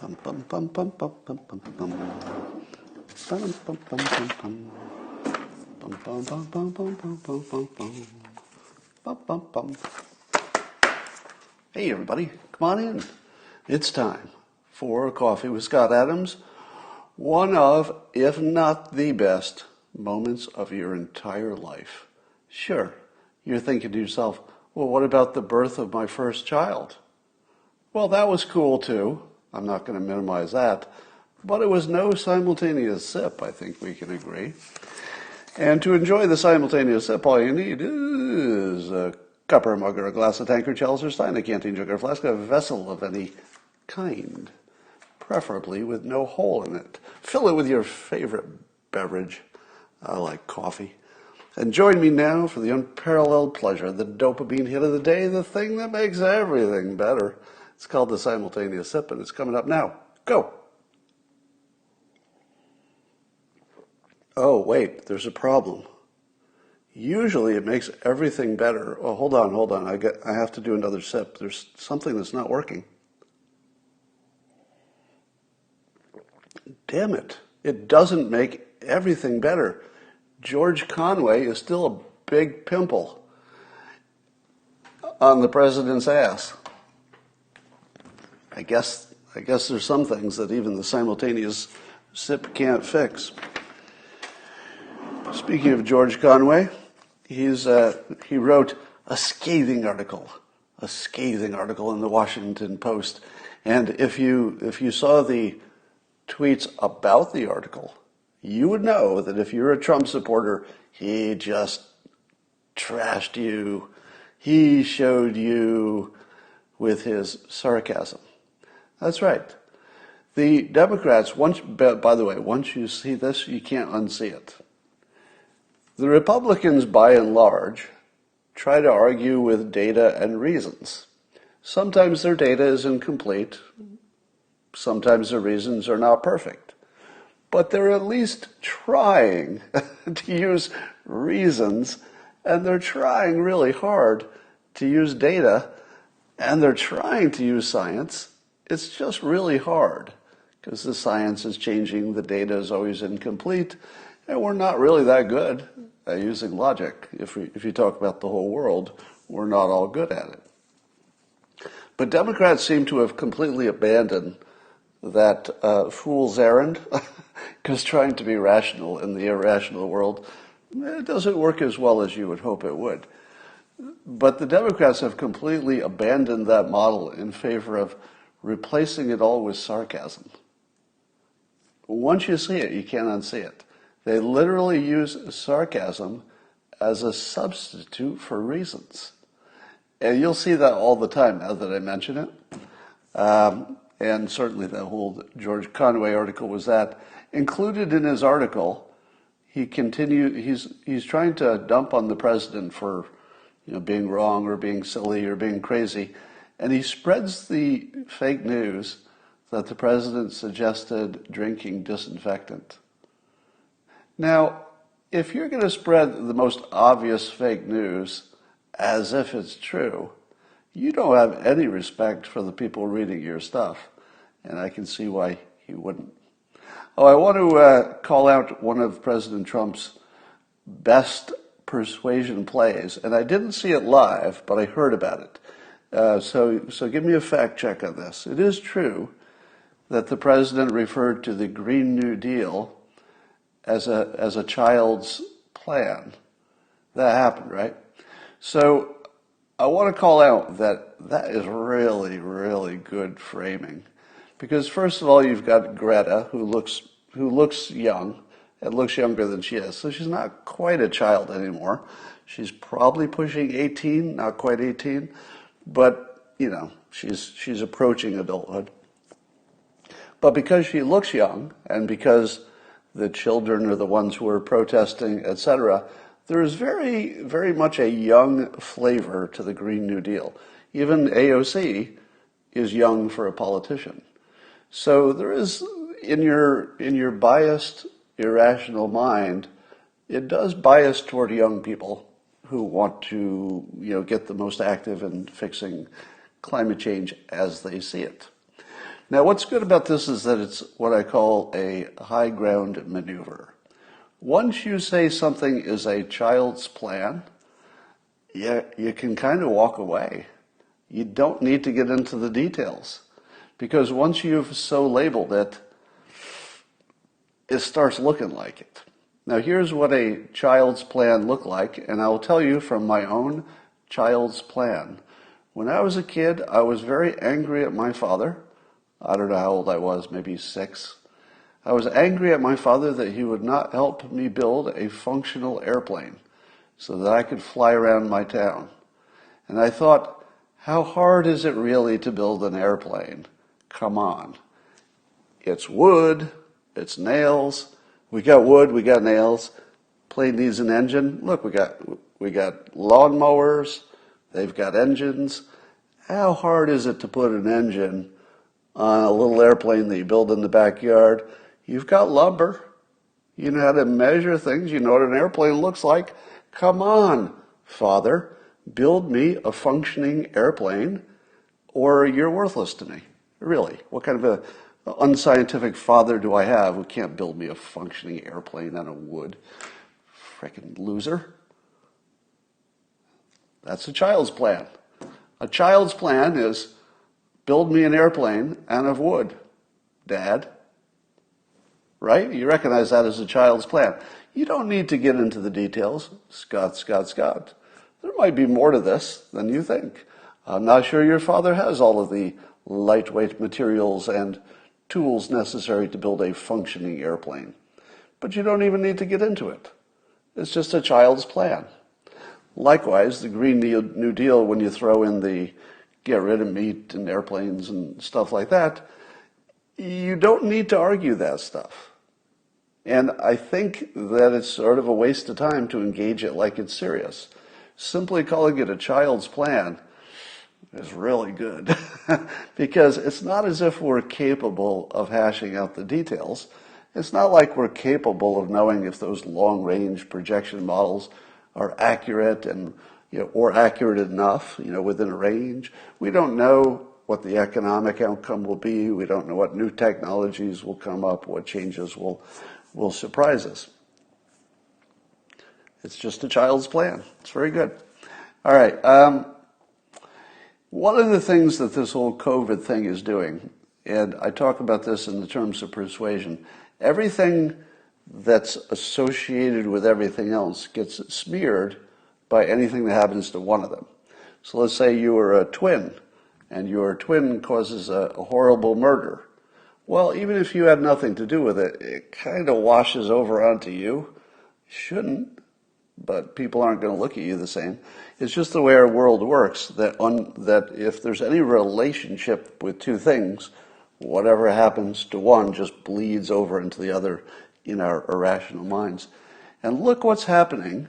Bum bum bum bum bum bum bum bum. Bum bum bum bum bum. Bum bum bum bum bum bum bum bum bum. Bum bum bum. Hey everybody, come on in. It's time for Coffee with Scott Adams. One of, if not the best, moments of your entire life. Sure, you're thinking to yourself, well, what about the birth of my first child? Well, that was cool too. I'm not going to minimize that. But it was no simultaneous sip, I think we can agree. And to enjoy the simultaneous sip, all you need is a cup or a mug or a glass, a tankard, chalice or stein, a canteen, jug or flask, a vessel of any kind, preferably with no hole in it. Fill it with your favorite beverage. I like coffee. And join me now for the unparalleled pleasure, the dopamine hit of the day, the thing that makes everything better. It's called the simultaneous sip, and it's coming up now. Go! Oh, wait, there's a problem. Usually it makes everything better. Oh, hold on. I have to do another sip. There's something that's not working. Damn it. It doesn't make everything better. George Conway is still a big pimple on the president's ass. I guess there's some things that even the simultaneous sip can't fix. Speaking of George Conway, he wrote a scathing article in the Washington Post. And if you saw the tweets about the article, you would know that if you're a Trump supporter, he just trashed you. He showed you with his sarcasm. That's right. The Democrats, by the way, once you see this, you can't unsee it. The Republicans, by and large, try to argue with data and reasons. Sometimes their data is incomplete. Sometimes their reasons are not perfect. But they're at least trying to use reasons, and they're trying really hard to use data, and they're trying to use science. It's just really hard because the science is changing, the data is always incomplete, and we're not really that good at using logic. If you talk about the whole world, we're not all good at it. But Democrats seem to have completely abandoned that fool's errand, because trying to be rational in the irrational world, it doesn't work as well as you would hope it would. But the Democrats have completely abandoned that model in favor of replacing it all with sarcasm. Once you see it, you can't unsee it. They literally use sarcasm as a substitute for reasons. And you'll see that all the time now that I mention it. And certainly that whole George Conway article was that. Included in his article, he's trying to dump on the president for being wrong or being silly or being crazy. And he spreads the fake news that the president suggested drinking disinfectant. Now, if you're going to spread the most obvious fake news as if it's true, you don't have any respect for the people reading your stuff. And I can see why he wouldn't. Oh, I want to call out one of President Trump's best persuasion plays. And I didn't see it live, but I heard about it. So give me a fact check on this. It is true that the president referred to the Green New Deal as a child's plan. That happened, right? So I want to call out that is really, really good framing. Because first of all, you've got Greta, who looks young, and looks younger than she is. So she's not quite a child anymore. She's probably pushing 18, not quite 18. But, she's approaching adulthood. But because she looks young, and because the children are the ones who are protesting, etc., there is very, very much a young flavor to the Green New Deal. Even AOC is young for a politician. So there is, in your biased, irrational mind, it does bias toward young people who want to, get the most active in fixing climate change as they see it. Now, what's good about this is that it's what I call a high ground maneuver. Once you say something is a child's plan, you can kind of walk away. You don't need to get into the details. Because once you've so labeled it, it starts looking like it. Now, here's what a child's plan looked like, and I'll tell you from my own child's plan. When I was a kid, I was very angry at my father. I don't know how old I was, maybe 6. I was angry at my father that he would not help me build a functional airplane so that I could fly around my town. And I thought, how hard is it really to build an airplane? Come on. It's wood, it's nails. We got wood, we got nails. Plane needs an engine. Look, we got lawnmowers, they've got engines. How hard is it to put an engine on a little airplane that you build in the backyard? You've got lumber. You know how to measure things. You know what an airplane looks like. Come on, Father, build me a functioning airplane or you're worthless to me. Really, what kind of a unscientific father do I have who can't build me a functioning airplane out of wood? Frickin' loser. That's a child's plan. A child's plan is build me an airplane out of wood, Dad. Right? You recognize that as a child's plan. You don't need to get into the details. Scott. There might be more to this than you think. I'm not sure your father has all of the lightweight materials and tools necessary to build a functioning airplane. But you don't even need to get into it. It's just a child's plan. Likewise, the Green New Deal, when you throw in the get rid of meat and airplanes and stuff like that, you don't need to argue that stuff. And I think that it's sort of a waste of time to engage it like it's serious. Simply calling it a child's plan is really good because it's not as if we're capable of hashing out the details. It's not like we're capable of knowing if those long-range projection models are accurate and or accurate enough, within a range. We don't know what the economic outcome will be. We don't know what new technologies will come up, what changes will surprise us. It's just a child's plan. It's very good. All right. One of the things that this whole COVID thing is doing, and I talk about this in the terms of persuasion, everything that's associated with everything else gets smeared by anything that happens to one of them. So let's say you were a twin, and your twin causes a horrible murder. Well, even if you had nothing to do with it, it kind of washes over onto you. Shouldn't, but people aren't going to look at you the same. It's just the way our world works, that if there's any relationship with two things, whatever happens to one just bleeds over into the other in our irrational minds. And look what's happening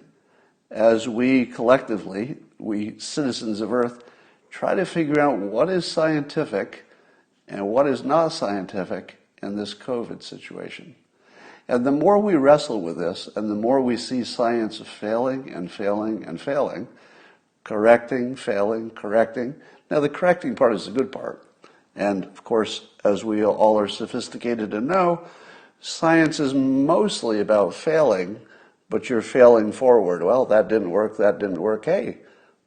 as we collectively, we citizens of Earth, try to figure out what is scientific and what is not scientific in this COVID situation. And the more we wrestle with this, and the more we see science failing and failing and failing, correcting, failing, correcting. Now, the correcting part is the good part. And, of course, as we all are sophisticated and know, science is mostly about failing, but you're failing forward. Well, that didn't work, that didn't work. Hey,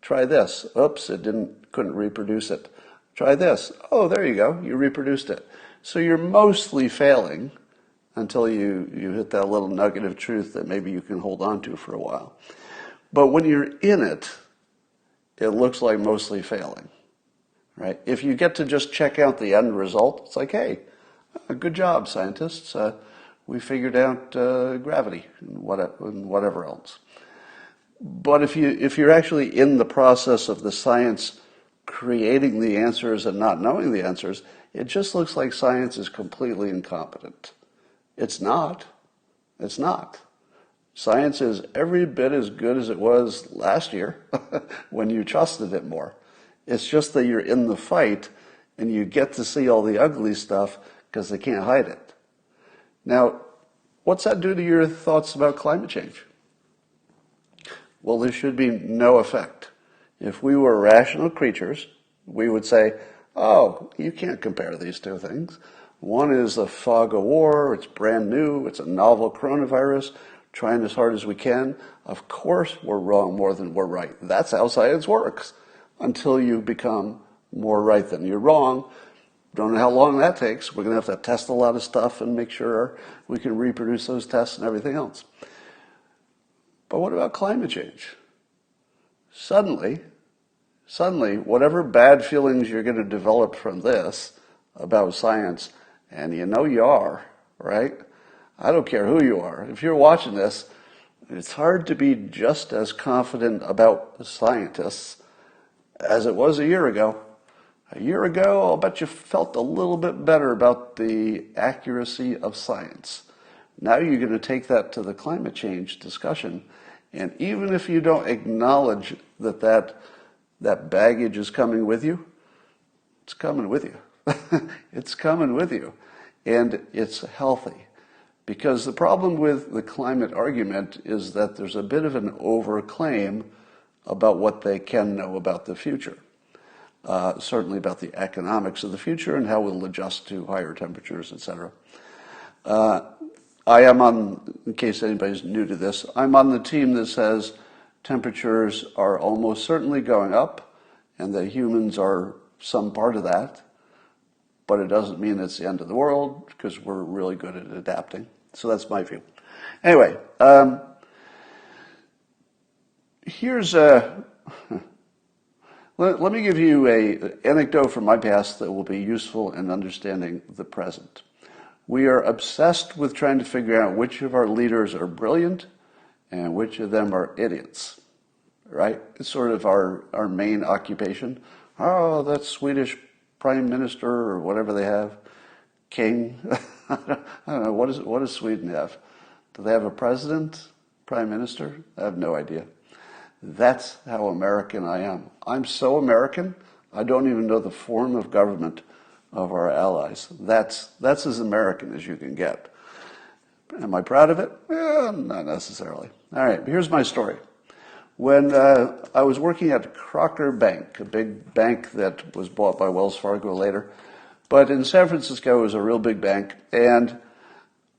try this. Oops, couldn't reproduce it. Try this. Oh, there you go, you reproduced it. So you're mostly failing until you hit that little nugget of truth that maybe you can hold on to for a while. But when you're in it, it looks like mostly failing, right? If you get to just check out the end result, it's like, hey, good job, scientists. We figured out gravity and whatever else. But if you're actually in the process of the science creating the answers and not knowing the answers, it just looks like science is completely incompetent. It's not. It's not. Science is every bit as good as it was last year when you trusted it more. It's just that you're in the fight and you get to see all the ugly stuff because they can't hide it. Now, what's that do to your thoughts about climate change? Well, there should be no effect. If we were rational creatures, we would say, Oh, you can't compare these two things. One is the fog of war. It's brand new. It's a novel coronavirus. Trying as hard as we can. Of course, we're wrong more than we're right. That's how science works. Until you become more right than you're wrong. Don't know how long that takes. We're going to have to test a lot of stuff and make sure we can reproduce those tests and everything else. But what about climate change? Suddenly, whatever bad feelings you're going to develop from this about science, and you know you are, right? I don't care who you are. If you're watching this, it's hard to be just as confident about scientists as it was a year ago. A year ago, I'll bet you felt a little bit better about the accuracy of science. Now you're going to take that to the climate change discussion, and even if you don't acknowledge that baggage is coming with you, it's coming with you. It's coming with you, and it's healthy. Because the problem with the climate argument is that there's a bit of an overclaim about what they can know about the future. Certainly about the economics of the future and how we'll adjust to higher temperatures, etc. I am on, in case anybody's new to this, I'm on the team that says temperatures are almost certainly going up and that humans are some part of that, but it doesn't mean it's the end of the world because we're really good at adapting. So that's my view. Anyway, here's a... Let me give you an anecdote from my past that will be useful in understanding the present. We are obsessed with trying to figure out which of our leaders are brilliant and which of them are idiots, right? It's sort of our main occupation. Oh, that Swedish prime minister or whatever they have, king. I don't know, what does Sweden have? Do they have a president, prime minister? I have no idea. That's how American I am. I'm so American, I don't even know the form of government of our allies. That's as American as you can get. Am I proud of it? Not necessarily. All right, here's my story. When I was working at Crocker Bank, a big bank that was bought by Wells Fargo later, but in San Francisco it was a real big bank, and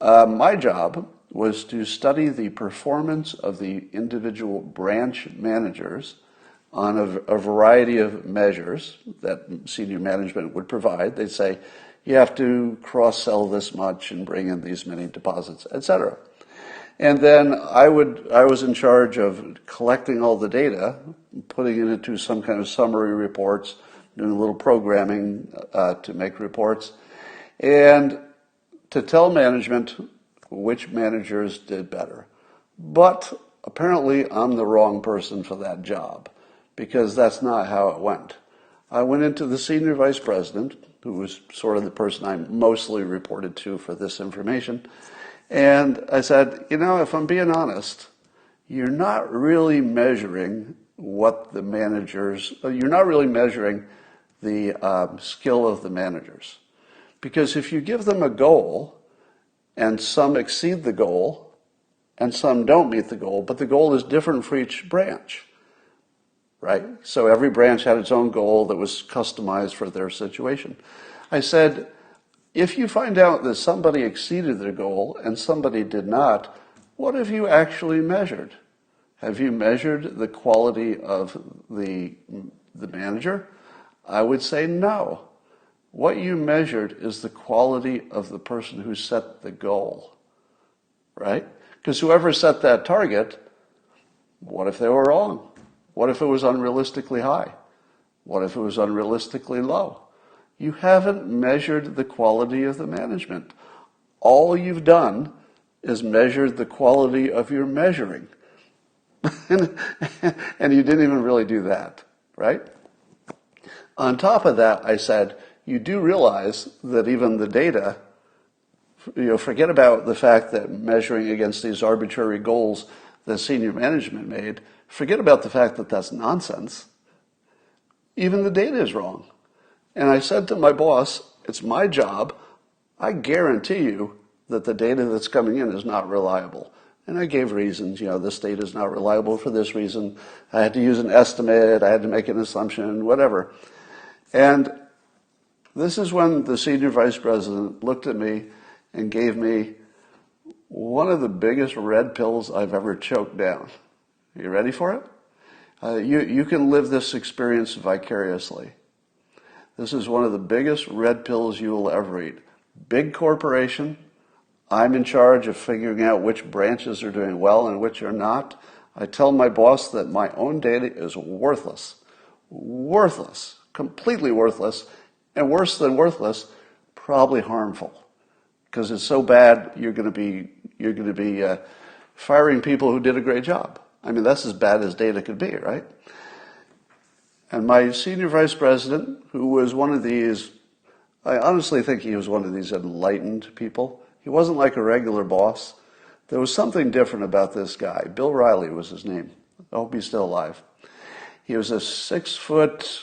my job was to study the performance of the individual branch managers on a variety of measures that senior management would provide. They'd say, you have to cross-sell this much and bring in these many deposits, etc. And then I was in charge of collecting all the data, putting it into some kind of summary reports, doing a little programming to make reports, and to tell management which managers did better. But apparently I'm the wrong person for that job, because that's not how it went. I went into the senior vice president, who was sort of the person I mostly reported to for this information, and I said, if I'm being honest, you're not really measuring what the managers, you're not really measuring the skill of the managers. Because if you give them a goal, and some exceed the goal, and some don't meet the goal, but the goal is different for each branch, right? So every branch had its own goal that was customized for their situation. I said, if you find out that somebody exceeded their goal and somebody did not, what have you actually measured? Have you measured the quality of the manager? I would say no. What you measured is the quality of the person who set the goal, right? Because whoever set that target, what if they were wrong? What if it was unrealistically high? What if it was unrealistically low? You haven't measured the quality of the management. All you've done is measured the quality of your measuring. And you didn't even really do that, right? On top of that, I said, you do realize that even the data, forget about the fact that measuring against these arbitrary goals that senior management made, forget about the fact that that's nonsense. Even the data is wrong. And I said to my boss, it's my job, I guarantee you that the data that's coming in is not reliable. And I gave reasons, this data is not reliable for this reason. I had to use an estimate, I had to make an assumption, whatever. And This is when the senior vice president looked at me and gave me one of the biggest red pills I've ever choked down. Are you ready for it? You can live this experience vicariously. This is one of the biggest red pills you will ever eat. Big corporation. I'm in charge of figuring out which branches are doing well and which are not. I tell my boss that my own data is worthless. Worthless. Completely worthless. And worse than worthless, probably harmful. Because it's so bad, you're going to be firing people who did a great job. I mean, that's as bad as data could be, right? And my senior vice president, who was one of these, I honestly think he was one of these enlightened people. He wasn't like a regular boss. There was something different about this guy. Bill Riley was his name. I hope he's still alive. He was a 6'8",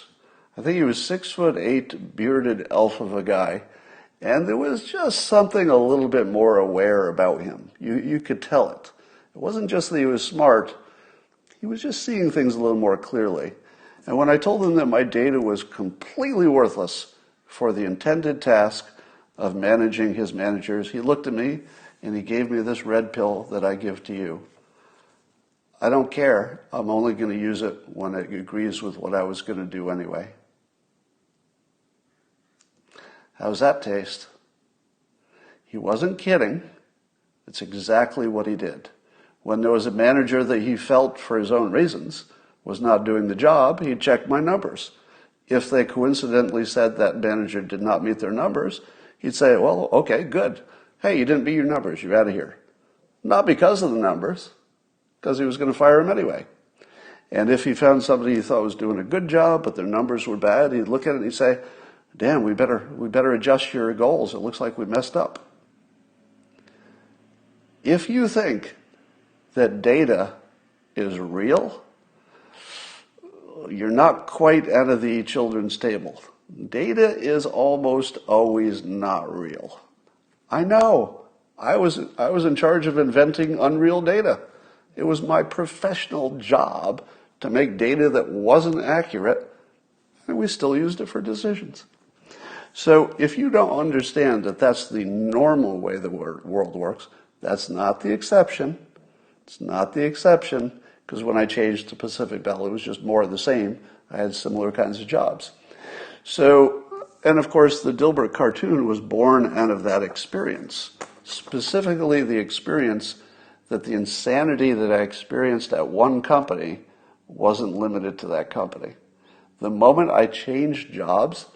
bearded elf of a guy. And there was just something a little bit more aware about him. You could tell it. It wasn't just that he was smart. He was just seeing things a little more clearly. And when I told him that my data was completely worthless for the intended task of managing his managers, he looked at me and he gave me this red pill that I give to you. I don't care. I'm only going to use it when it agrees with what I was going to do anyway. How's that taste? He wasn't kidding. It's exactly what he did. When there was a manager that he felt, for his own reasons, was not doing the job, he'd check my numbers. If they coincidentally said that manager did not meet their numbers, he'd say, well, okay, good. Hey, you didn't meet your numbers. You're out of here. Not because of the numbers, because he was going to fire him anyway. And if he found somebody he thought was doing a good job, but their numbers were bad, he'd look at it and he'd say, damn, we better adjust your goals. It looks like we messed up. If you think that data is real, you're not quite out of the children's table. Data is almost always not real. I know. I was in charge of inventing unreal data. It was my professional job to make data that wasn't accurate, and we still used it for decisions. So if you don't understand that that's the normal way the world works, that's not the exception. It's not the exception, because when I changed to Pacific Bell, it was just more of the same. I had similar kinds of jobs. So, and of course, the Dilbert cartoon was born out of that experience, specifically the experience that the insanity that I experienced at one company wasn't limited to that company. The moment I changed jobs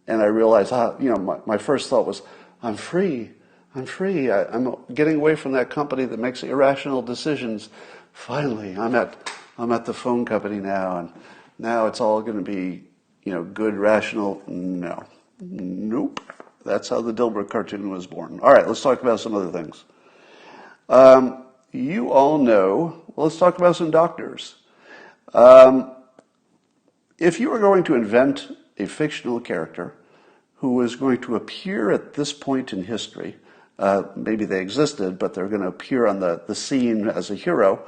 and I realized, my first thought was, I'm free. I'm getting away from that company that makes irrational decisions. Finally, I'm at the phone company now, and now it's all going to be, good, rational. No. Nope. That's how the Dilbert cartoon was born. All right, let's talk about some other things. You all know, let's talk about some doctors. If you were going to invent a fictional character who was going to appear at this point in history, maybe they existed, but they're going to appear on the scene as a hero,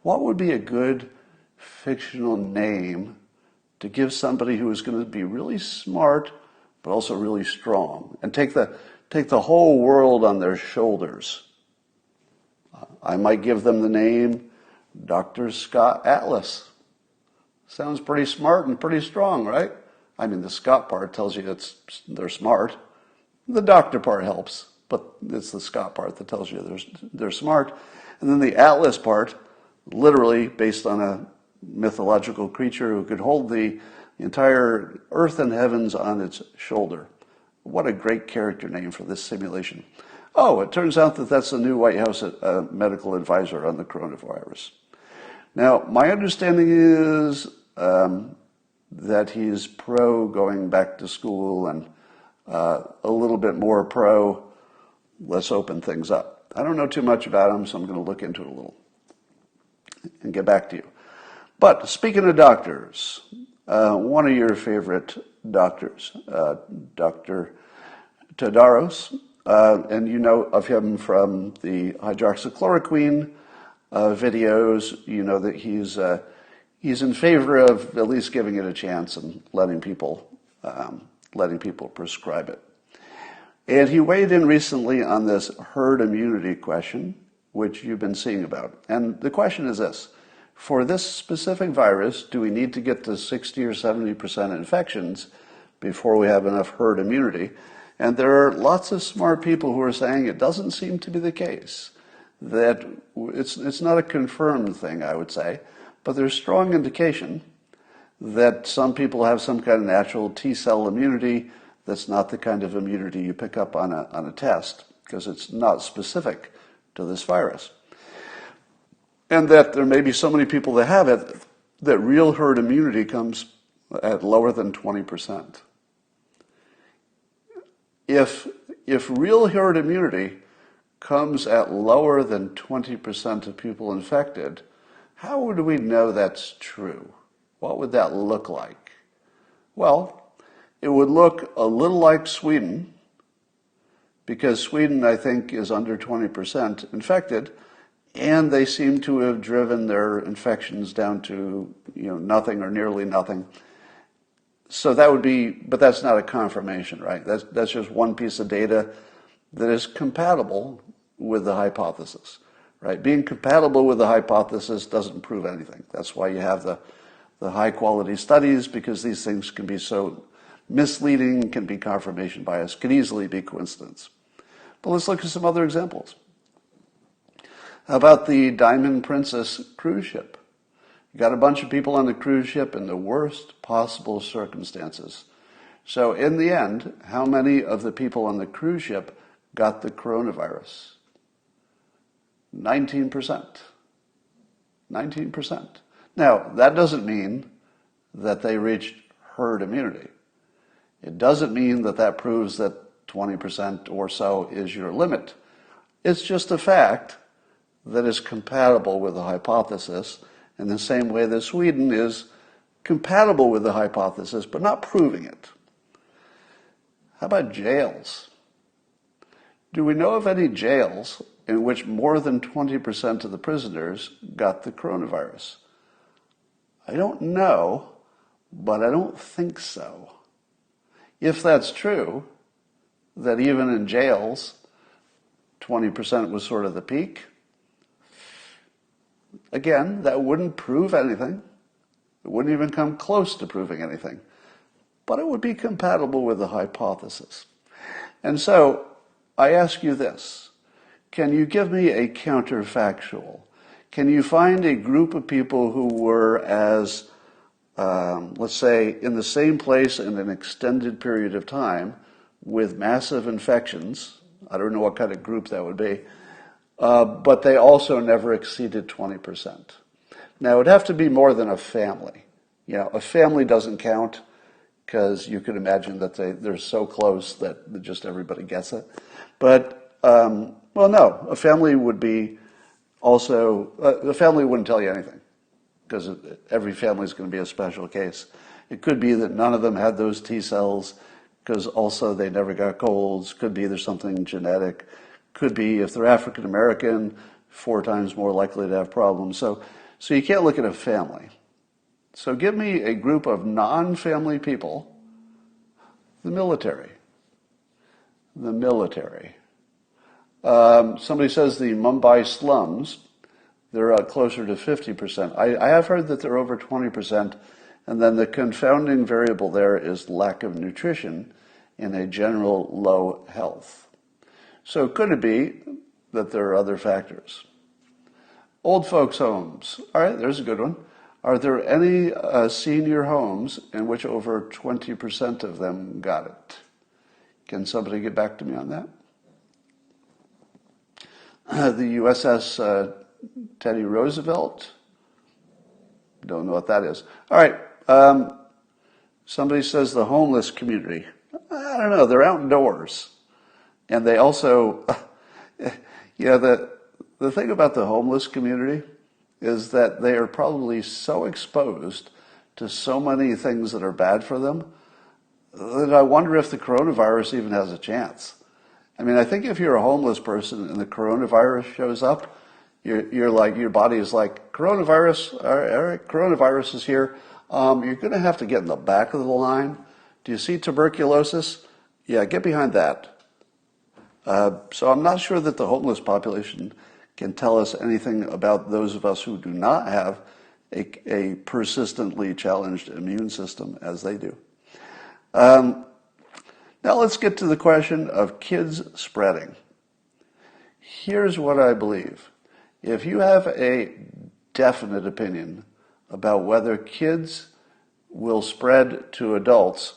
what would be a good fictional name to give somebody who is going to be really smart, but also really strong, and take the whole world on their shoulders? I might give them the name Dr. Scott Atlas. Sounds pretty smart and pretty strong, right? I mean, the Scott part tells you they're smart. The doctor part helps, but it's the Scott part that tells you they're smart. And then the Atlas part, literally based on a mythological creature who could hold the entire earth and heavens on its shoulder. What a great character name for this simulation. Oh, it turns out that that's the new White House medical advisor on the coronavirus. Now, my understanding is that he's pro going back to school and a little bit more pro, let's open things up. I don't know too much about him, so I'm going to look into it a little and get back to you. But speaking of doctors, one of your favorite doctors, Dr. Tadaros, and you know of him from the hydroxychloroquine videos. You know that he's in favor of at least giving it a chance and letting people letting people prescribe it. And he weighed in recently on this herd immunity question, which you've been seeing about. And the question is this: for this specific virus, do we need to get to 60 or 70% infections before we have enough herd immunity? And there are lots of smart people who are saying it doesn't seem to be the case. That it's not a confirmed thing, I would say, but there's strong indication that some people have some kind of natural T-cell immunity that's not the kind of immunity you pick up on a test, because it's not specific to this virus. And that there may be so many people that have it that real herd immunity comes at lower than 20%. If real herd immunity comes at lower than 20% of people infected, how would we know that's true? What would that look like? Well, it would look a little like Sweden, because Sweden, I think, is under 20% infected, and they seem to have driven their infections down to nothing or nearly nothing. So that would be, but that's not a confirmation, right? That's just one piece of data that is compatible with the hypothesis, right? Being compatible with the hypothesis doesn't prove anything. That's why you have the high quality studies, because these things can be so misleading, can be confirmation bias, can easily be coincidence. But let's look at some other examples. How about the Diamond Princess cruise ship? You got a bunch of people on the cruise ship in the worst possible circumstances. So in the end, how many of the people on the cruise ship got the coronavirus? 19%. 19%. Now, that doesn't mean that they reached herd immunity. It doesn't mean that that proves that 20% or so is your limit. It's just a fact that is compatible with the hypothesis in the same way that Sweden is compatible with the hypothesis, but not proving it. How about jails? Do we know of any jails in which more than 20% of the prisoners got the coronavirus? I don't know, but I don't think so. If that's true, that even in jails, 20% was sort of the peak, again, that wouldn't prove anything. It wouldn't even come close to proving anything. But it would be compatible with the hypothesis. And so, I ask you this. Can you give me a counterfactual? Can you find a group of people who were as, let's say, in the same place in an extended period of time with massive infections? I don't know what kind of group that would be. But they also never exceeded 20%. Now, it would have to be more than a family. A family doesn't count because you could imagine that they're so close that just everybody gets it. But, no, a family would be also, the family wouldn't tell you anything because every family is going to be a special case. It could be that none of them had those T cells because also they never got colds. Could be there's something genetic. Could be if they're African American, 4 times more likely to have problems. So you can't look at a family. So give me a group of non-family people. The military. The military. Somebody says the Mumbai slums, they're closer to 50%. I have heard that they're over 20%, and then the confounding variable there is lack of nutrition and a general low health. So could it be that there are other factors? Old folks' homes. All right, there's a good one. Are there any senior homes in which over 20% of them got it? Can somebody get back to me on that? The USS Teddy Roosevelt. Don't know what that is. All right. Somebody says the homeless community. I don't know. They're outdoors. And they also, the thing about the homeless community is that they are probably so exposed to so many things that are bad for them that I wonder if the coronavirus even has a chance. I mean, I think if you're a homeless person and the coronavirus shows up, you're like, your body is like, coronavirus, all right, coronavirus is here. You're going to have to get in the back of the line Do you see tuberculosis? Yeah, get behind that. So I'm not sure that the homeless population can tell us anything about those of us who do not have a persistently challenged immune system as they do. Now let's get to the question of kids spreading. Here's what I believe. If you have a definite opinion about whether kids will spread to adults,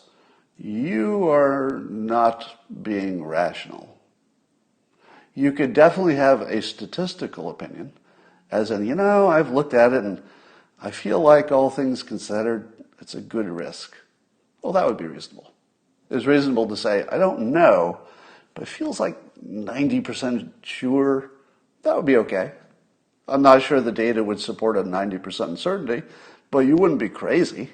you are not being rational. You could definitely have a statistical opinion, as in, I've looked at it and I feel like all things considered, it's a good risk. Well, that would be reasonable. It's reasonable to say, I don't know, but it feels like 90% sure. That would be okay. I'm not sure the data would support a 90% certainty, but you wouldn't be crazy.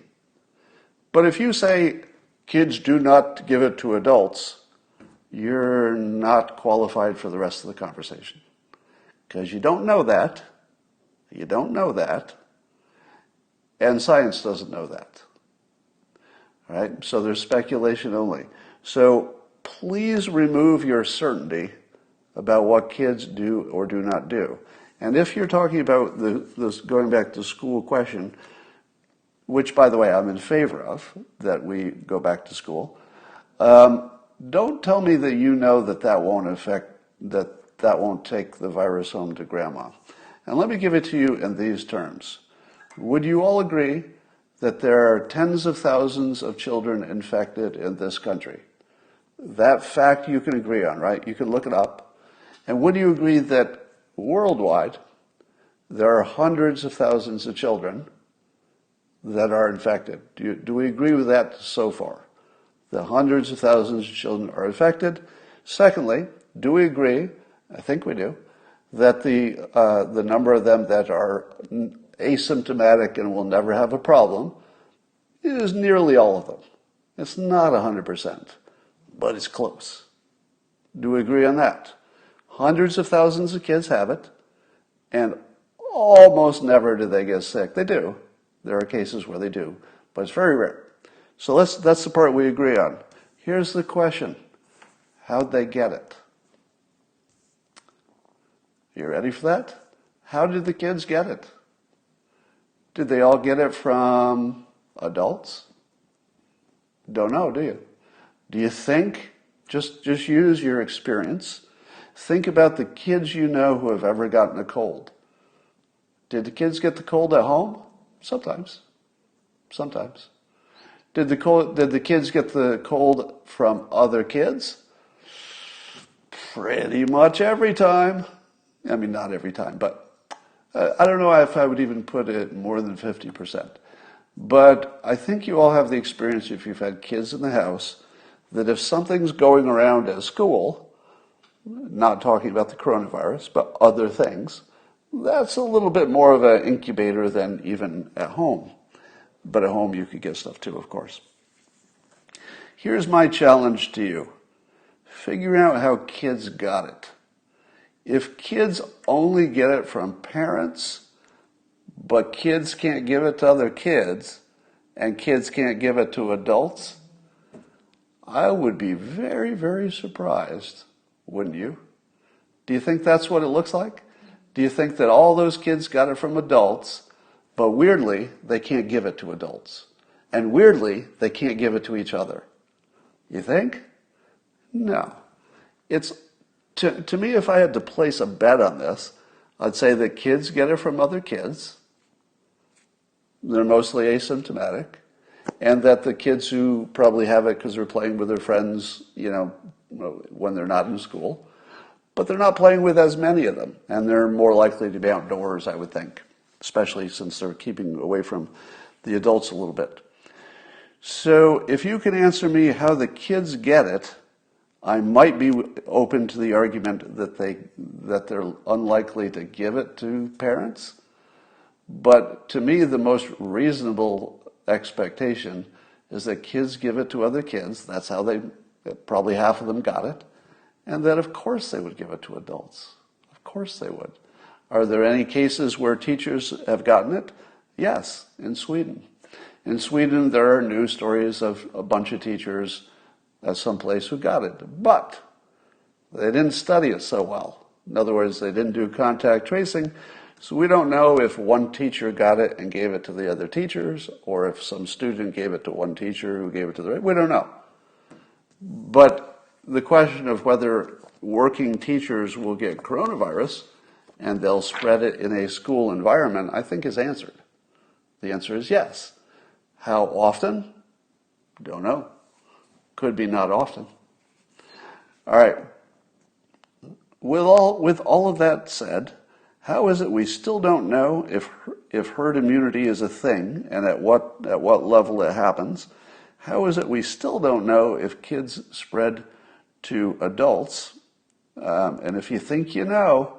But if you say kids do not give it to adults, you're not qualified for the rest of the conversation. Because you don't know that. You don't know that. And science doesn't know that. All right? So there's speculation only. So please remove your certainty about what kids do or do not do. And if you're talking about this going back to school question, which, by the way, I'm in favor of, that we go back to school, don't tell me that you know that won't take the virus home to grandma. And let me give it to you in these terms. Would you all agree that there are tens of thousands of children infected in this country? That fact you can agree on, right? You can look it up. And would you agree that worldwide there are hundreds of thousands of children that are infected? Do we agree with that so far? The hundreds of thousands of children are infected. Secondly, do we agree, I think we do, that the number of them that are asymptomatic and will never have a problem is nearly all of them? It's not 100%, but it's close. Do we agree on that? Hundreds of thousands of kids have it, and almost never do they get sick. They do. There are cases where they do, but it's very rare. So that's the part we agree on. Here's the question. How'd they get it? You ready for that? How did the kids get it? Did they all get it from adults? Don't know, do you? Do you think, just use your experience, think about the kids you know who have ever gotten a cold. Did the kids get the cold at home? Sometimes. Sometimes. Did the kids get the cold from other kids? Pretty much every time. I mean, not every time, but I don't know if I would even put it more than 50%. But I think you all have the experience, if you've had kids in the house, that if something's going around at school, not talking about the coronavirus, but other things, that's a little bit more of an incubator than even at home. But at home you could get stuff too, of course. Here's my challenge to you. Figure out how kids got it. If kids only get it from parents, but kids can't give it to other kids, and kids can't give it to adults, I would be very, very surprised, wouldn't you? Do you think that's what it looks like? Do you think that all those kids got it from adults, but weirdly, they can't give it to adults? And weirdly, they can't give it to each other? You think? No. It's, to me, if I had to place a bet on this, I'd say that kids get it from other kids. They're mostly asymptomatic. And that the kids who probably have it because they're playing with their friends, when they're not in school, but they're not playing with as many of them. And they're more likely to be outdoors, I would think, especially since they're keeping away from the adults a little bit. So if you can answer me how the kids get it, I might be open to the argument that they're unlikely to give it to parents. But to me, the most reasonable expectation is that kids give it to other kids. That's how probably half of them got it. And that, of course, they would give it to adults. Of course they would. Are there any cases where teachers have gotten it? Yes, in Sweden. In Sweden, there are news stories of a bunch of teachers at some place who got it, but they didn't study it so well. In other words, they didn't do contact tracing, so we don't know if one teacher got it and gave it to the other teachers, or if some student gave it to one teacher who gave it to the right. We don't know. But the question of whether working teachers will get coronavirus and they'll spread it in a school environment, I think is answered. The answer is yes. How often? Don't know. Could be not often. All right. With all of that said, how is it we still don't know if herd immunity is a thing and at what level it happens? How is it we still don't know if kids spread to adults? And if you think you know,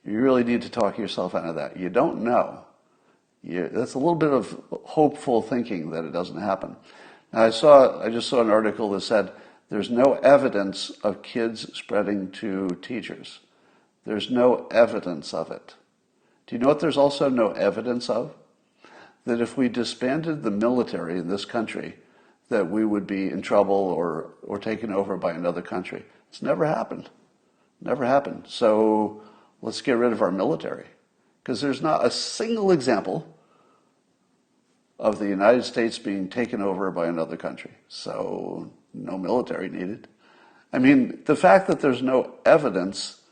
you really need to talk yourself out of that. You don't know. That's a little bit of hopeful thinking that it doesn't happen. Now, I just saw an article that said there's no evidence of kids spreading to teachers. There's no evidence of it. Do you know what there's also no evidence of? That if we disbanded the military in this country, that we would be in trouble or taken over by another country. It's never happened. Never happened. So let's get rid of our military. Because there's not a single example of the United States being taken over by another country. So no military needed. I mean, the fact that there's no evidence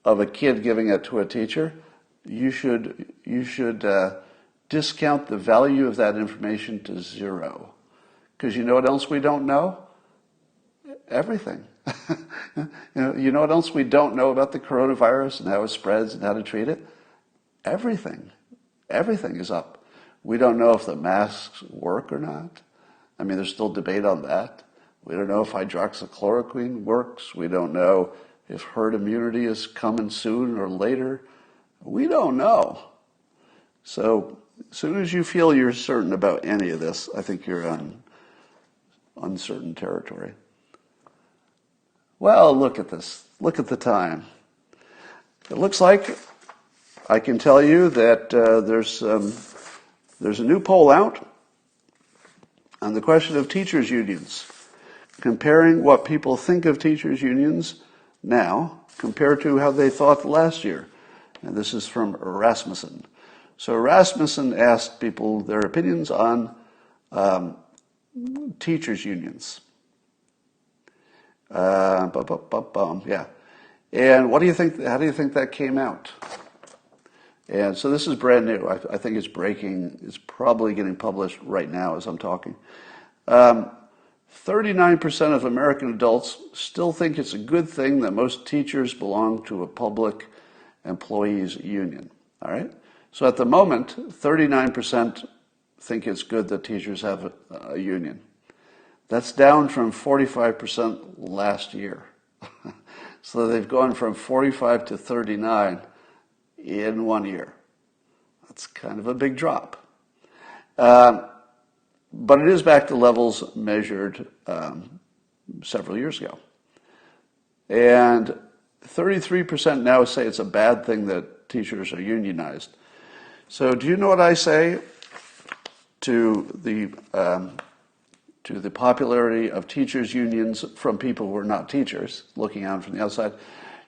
of a kid giving it to a teacher, you should discount the value of that information to zero. Because you know what else we don't know? Everything. You know what else we don't know about the coronavirus and how it spreads and how to treat it? Everything. Everything is up. We don't know if the masks work or not. I mean, there's still debate on that. We don't know if hydroxychloroquine works. We don't know if herd immunity is coming soon or later. We don't know. So as soon as you feel you're certain about any of this, I think you're on uncertain territory. Well, look at this. Look at the time. It looks like I can tell you that there's a new poll out on the question of teachers' unions, comparing what people think of teachers' unions now compared to how they thought last year. And this is from Rasmussen. So Rasmussen asked people their opinions on teachers' unions. Yeah. And what do you think? How do you think that came out? And so this is brand new. I think it's breaking. It's probably getting published right now as I'm talking. 39% of American adults still think it's a good thing that most teachers belong to a public employees union. All right. So at the moment, 39% think it's good that teachers have a union. That's down from 45% last year. So they've gone from 45 to 39 in 1 year. That's kind of a big drop. But it is back to levels measured several years ago. And 33% now say it's a bad thing that teachers are unionized. So do you know what I say to the popularity of teachers' unions from people who are not teachers, looking out from the outside?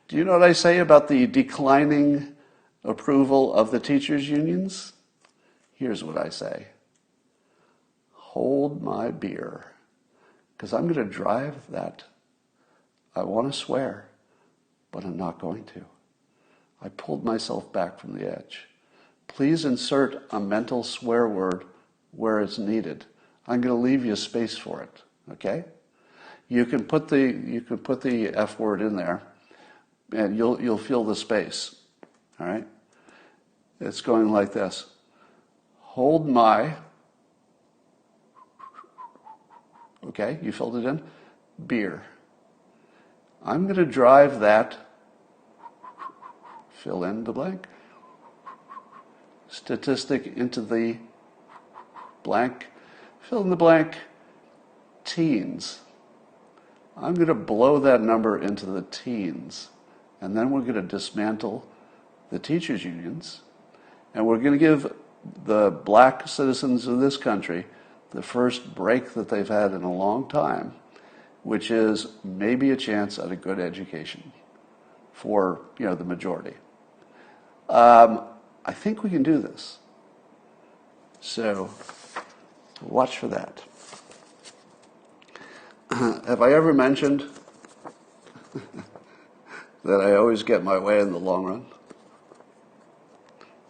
Do you know what I say about the declining approval of the teachers' unions? Here's what I say. Hold my beer, because I'm going to drive that. I want to swear, but I'm not going to. I pulled myself back from the edge. Please insert a mental swear word where it's needed. I'm going to leave you space for it, okay? You can put the F word in there, and you'll feel the space, all right? It's going like this. Hold my, okay, you filled it in, beer. I'm going to drive that, fill in the blank, statistic into the blank, fill in the blank, teens. I'm going to blow that number into the teens, and then we're going to dismantle the teachers' unions, and we're going to give the black citizens of this country the first break that they've had in a long time, which is maybe a chance at a good education for, the majority. I think we can do this. So watch for that. Have I ever mentioned that I always get my way in the long run?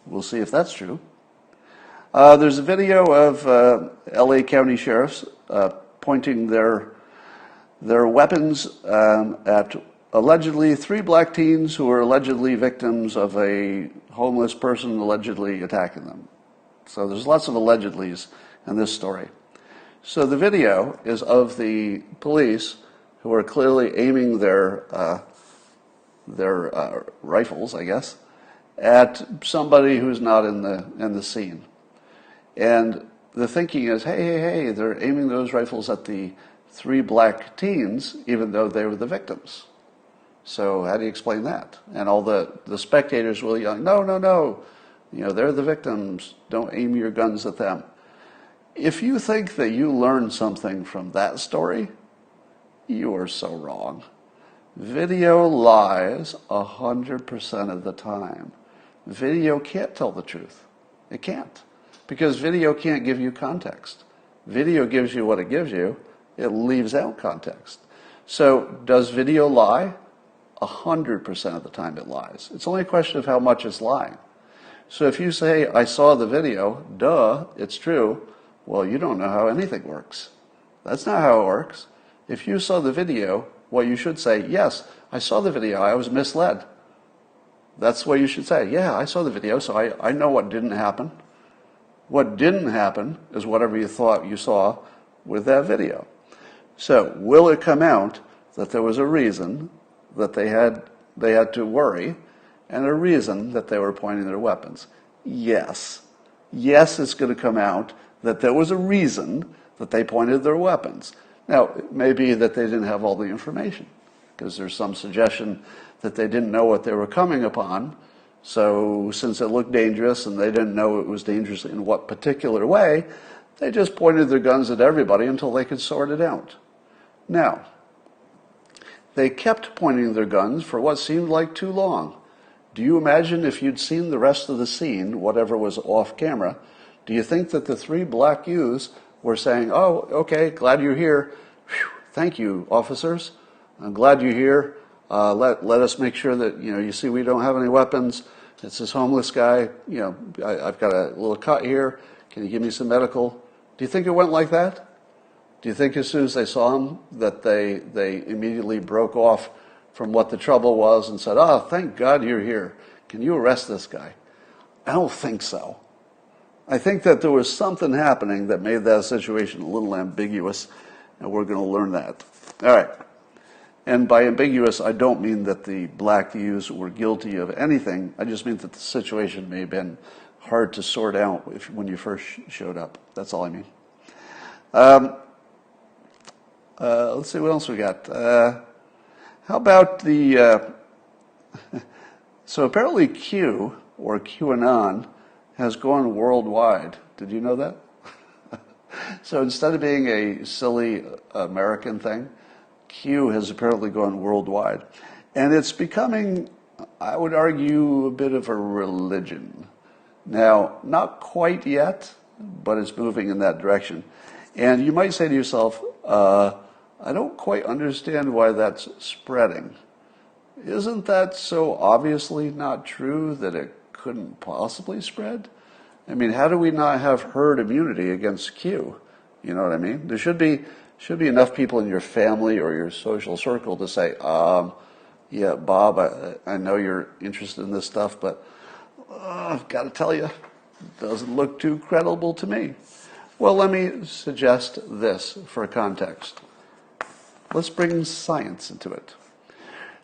We'll see if that's true. There's a video of LA County sheriffs pointing their weapons at allegedly 3 black teens who were allegedly victims of a homeless person allegedly attacking them. So there's lots of allegedlys in this story. So the video is of the police who are clearly aiming their rifles, I guess, at somebody who's not in the scene. And the thinking is, hey, they're aiming those rifles at the 3 black teens, even though they were the victims. So how do you explain that? And all the spectators will yell, no, they're the victims. Don't aim your guns at them. If you think that you learned something from that story, you are so wrong. Video lies 100% of the time. Video can't tell the truth. It can't. Because video can't give you context. Video gives you what it gives you. It leaves out context. So does video lie? 100% of the time it lies. It's only a question of how much it's lying. So if you say, I saw the video, duh, it's true, well, you don't know how anything works. That's not how it works. If you saw the video, what you should say, yes, I saw the video, I was misled. That's what you should say. Yeah, I saw the video, so I know what didn't happen. What didn't happen is whatever you thought you saw with that video. So will it come out that there was a reason that they had to worry and a reason that they were pointing their weapons? Yes. Yes, it's going to come out that there was a reason that they pointed their weapons. Now, it may be that they didn't have all the information, because there's some suggestion that they didn't know what they were coming upon. So since it looked dangerous and they didn't know it was dangerous in what particular way, they just pointed their guns at everybody until they could sort it out. Now, they kept pointing their guns for what seemed like too long. Do you imagine if you'd seen the rest of the scene, whatever was off camera, do you think that the 3 black youths were saying, oh, okay, glad you're here. Whew, thank you, officers. I'm glad you're here. Let us make sure that, you see we don't have any weapons. It's this homeless guy. I've got a little cut here. Can you give me some medical? Do you think it went like that? Do you think as soon as they saw him that they immediately broke off from what the trouble was and said, oh, thank God you're here. Can you arrest this guy? I don't think so. I think that there was something happening that made that situation a little ambiguous, and we're going to learn that. All right. And by ambiguous, I don't mean that the black youths were guilty of anything. I just mean that the situation may have been hard to sort out when you first showed up. That's all I mean. Let's see what else we got. How about the... So apparently Q, or QAnon, has gone worldwide. Did you know that? So instead of being a silly American thing, Q has apparently gone worldwide. And it's becoming, I would argue, a bit of a religion. Now, not quite yet, but it's moving in that direction. And you might say to yourself, I don't quite understand why that's spreading. Isn't that so obviously not true that it couldn't possibly spread? I mean, how do we not have herd immunity against Q? You know what I mean? There should be enough people in your family or your social circle to say, yeah, Bob, I know you're interested in this stuff, but I've got to tell you, it doesn't look too credible to me. Well, let me suggest this for context. Let's bring science into it.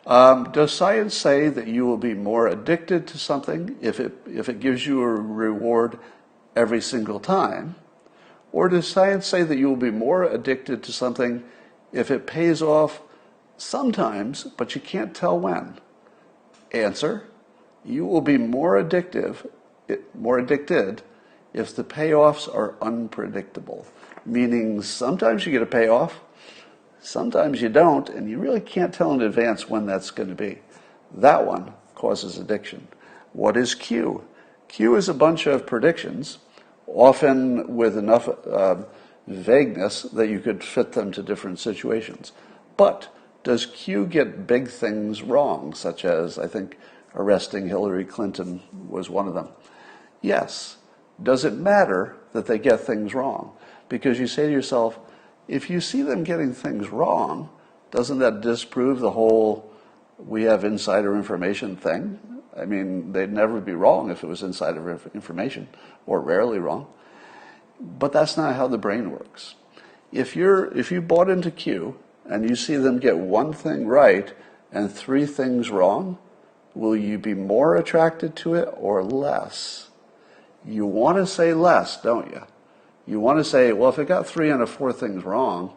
Does science say that you will be more addicted to something if it gives you a reward every single time? Or does science say that you will be more addicted to something if it pays off sometimes, but you can't tell when? Answer, you will be more addicted if the payoffs are unpredictable, meaning sometimes you get a payoff, sometimes you don't, and you really can't tell in advance when that's going to be. That one causes addiction. What is Q? Q is a bunch of predictions, often with enough vagueness that you could fit them to different situations. But does Q get big things wrong, such as, I think, arresting Hillary Clinton was one of them? Yes. Does it matter that they get things wrong? Because you say to yourself, if you see them getting things wrong, doesn't that disprove the whole we have insider information thing? I mean, they'd never be wrong if it was insider information, or rarely wrong. But that's not how the brain works. If you bought into Q and you see them get one thing right and three things wrong, will you be more attracted to it or less? You want to say less, don't you? You want to say, well, if it got 3 out of 4 things wrong,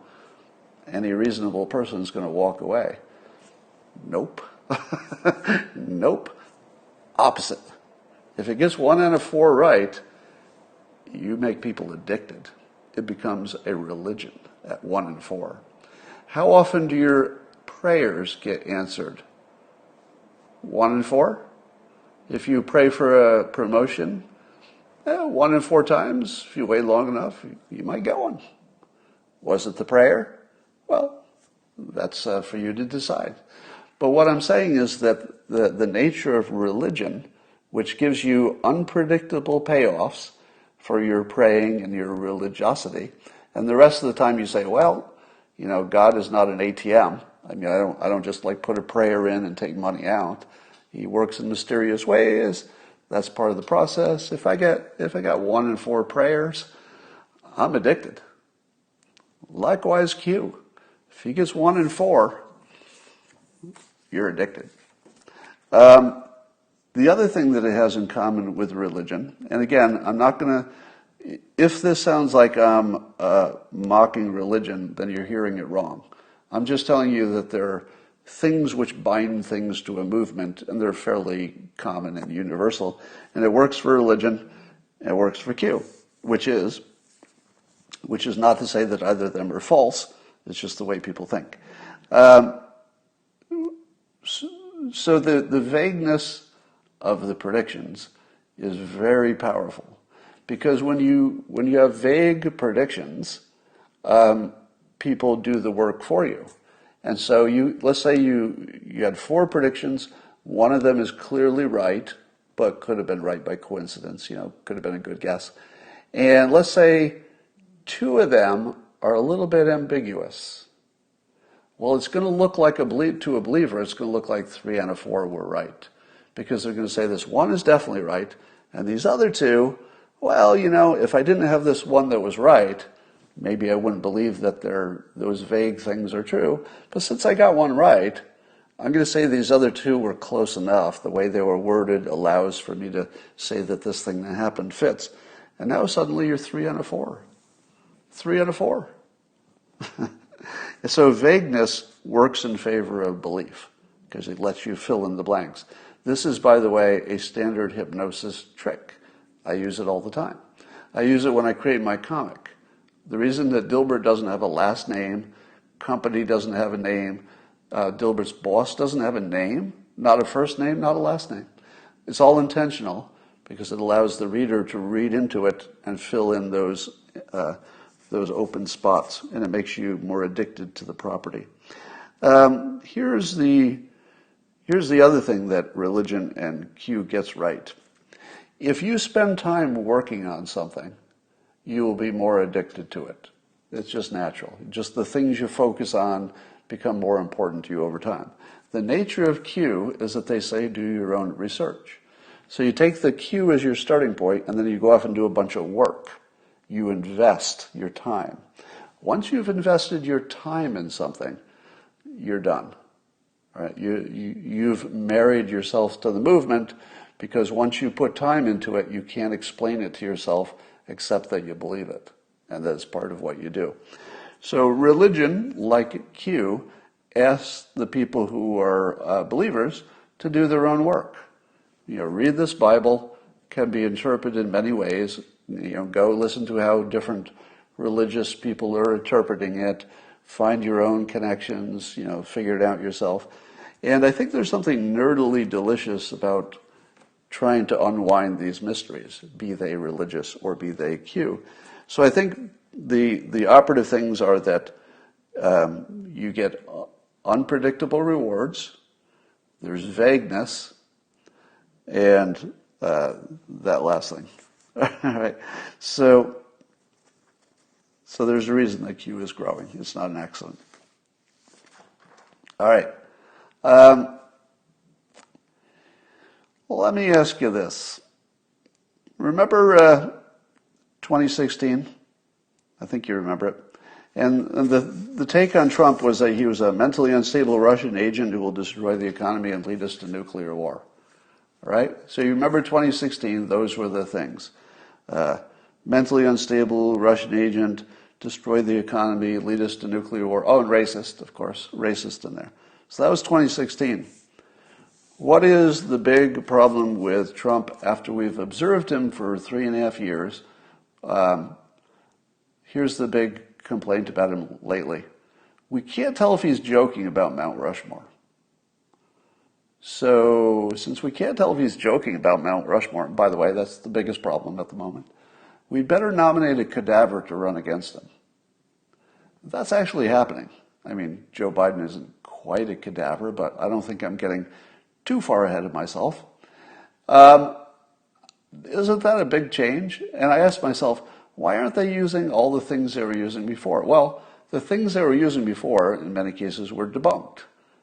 any reasonable person is going to walk away. Nope. Nope. Opposite. If it gets 1 out of 4 right, you make people addicted. It becomes a religion at 1 and 4. How often do your prayers get answered? 1 and 4? If you pray for a promotion, 1 in 4 times, if you wait long enough, you might get one. Was it the prayer? Well, that's for you to decide. But what I'm saying is that the nature of religion, which gives you unpredictable payoffs for your praying and your religiosity, and the rest of the time you say, well, you know, God is not an ATM. I mean, I don't just like put a prayer in and take money out. He works in mysterious ways. That's part of the process. If I got 1 in 4 prayers, I'm addicted. Likewise, Q. If he gets 1 in 4, you're addicted. The other thing that it has in common with religion, and again, I'm not going to, if this sounds like I'm mocking religion, then you're hearing it wrong. I'm just telling you that there are things which bind things to a movement, and they're fairly common and universal. And it works for religion, and it works for Q, which is not to say that either of them are false. It's just the way people think. So the vagueness of the predictions is very powerful, because when you have vague predictions, people do the work for you. And so let's say you had 4 predictions. One of them is clearly right, but could have been right by coincidence, could have been a good guess. And let's say 2 of them are a little bit ambiguous. Well, it's going to look like to a believer, it's going to look like 3 out of 4 were right. Because they're going to say this one is definitely right, and these other 2, well, if I didn't have this one that was right, maybe I wouldn't believe that those vague things are true. But since I got one right, I'm going to say these other 2 were close enough. The way they were worded allows for me to say that this thing that happened fits. And now suddenly you're 3 out of 4. 3 out of 4. So vagueness works in favor of belief because it lets you fill in the blanks. This is, by the way, a standard hypnosis trick. I use it all the time. I use it when I create my comic. The reason that Dilbert doesn't have a last name, company doesn't have a name, Dilbert's boss doesn't have a name, not a first name, not a last name. It's all intentional because it allows the reader to read into it and fill in those open spots, and it makes you more addicted to the property. Here's the other thing that religion and Q gets right. If you spend time working on something, you will be more addicted to it. It's just natural. Just the things you focus on become more important to you over time. The nature of Q is that they say do your own research. So you take the Q as your starting point, and then you go off and do a bunch of work. You invest your time. Once you've invested your time in something, you're done. All right? You've married yourself to the movement, because once you put time into it, you can't explain it to yourself except that you believe it. And that's part of what you do. So religion, like Q, asks the people who are believers to do their own work. Read this Bible, can be interpreted in many ways. go listen to how different religious people are interpreting it, find your own connections, figure it out yourself. And I think there's something nerdily delicious about trying to unwind these mysteries, be they religious or be they Q. So I think the operative things are that you get unpredictable rewards, there's vagueness, and that last thing. All right. So there's a reason that Q is growing. It's not an accident. All right. Let me ask you this. Remember 2016? I think you remember it. And the take on Trump was that he was a mentally unstable Russian agent who will destroy the economy and lead us to nuclear war. All right? So you remember 2016, those were the things. Mentally unstable Russian agent, destroy the economy, lead us to nuclear war. Oh, and racist, of course. Racist in there. So that was 2016. What is the big problem with Trump after we've observed him for 3.5 years? Here's the big complaint about him lately. We can't tell if he's joking about Mount Rushmore. So, since we can't tell if he's joking about Mount Rushmore, and by the way, that's the biggest problem at the moment, we'd better nominate a cadaver to run against him. That's actually happening. I mean, Joe Biden isn't quite a cadaver, but I don't think I'm getting too far ahead of myself. Isn't that a big change? And I asked myself, why aren't they using all the things they were using before? Well, the things they were using before, in many cases, were debunked,